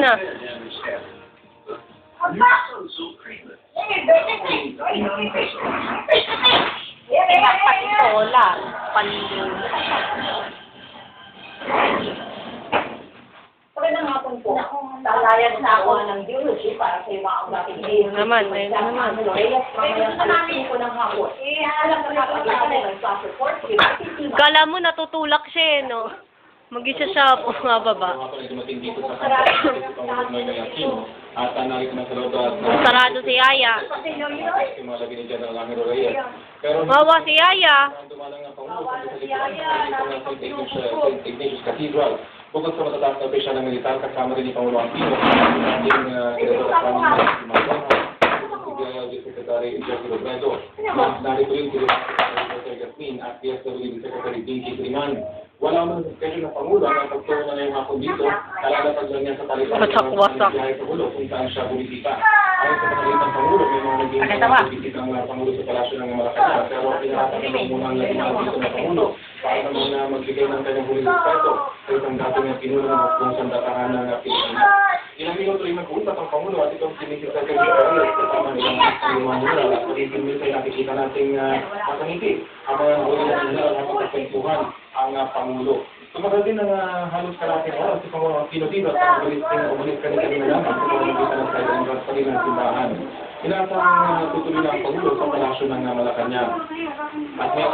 na. Patitola. Panlin. Magandang hapon po. Lalayan na ako ng biology para sa mga ang dating Ayun naman, ayun naman. Mamayang namin ko ng hapon. Alam ko na ng class report. Kala mo natutulak siya eh, no? Mag-isa siya po nga baba. Dumating dito sa Pangulong Noynoy Aquino at narito na sa loob at Sarado si Yaya. malagi ni General Ramiro Reyes. Pero Wawa si Yaya. dumalang ang Pangulo sa St. Ignatius Cathedral. Bukod sa matataas na opisyal ng militar, kasama rin ni Pangulo Aquino, ating Director of Planning, Secretary Jeffrey Robredo. Narito rin si Secretary Gasmin at PSWD Secretary Dinky Triman. Wala man sa schedule ng Pangulo ang pagturo na ngayong hapon dito, kalalapag lang niya sa palitan Wasak-wasak. sa Pangulo kung saan siya bumisita. Ayon sa pagkakalitang Pangulo, may mga naging bumisita ang Pangulo sa Palasyo ng Malacanang, pero pinarapan muna ang laging dito ng Pangulo para naman magbigay ng kanyang huling respeto sa isang dating ng pinuno kung saan datahan ng Pilipinas. Ilang minuto rin nag-uusap ang Pangulo at itong sinisita sa Israel kasama nilang mga mula at magiging minsan ay nakikita nating masangiti ang mga huli ng general at pagkakentuhan ang Pangulo. Tumagal din ng halos kalating oras si Pangulo Aquino dito at umalis kanina naman sa pamamagitan ng kailang rasparin ng simbahan. Inaasang tutuloy na ang Pangulo sa Palasyo ng Malacanang. At may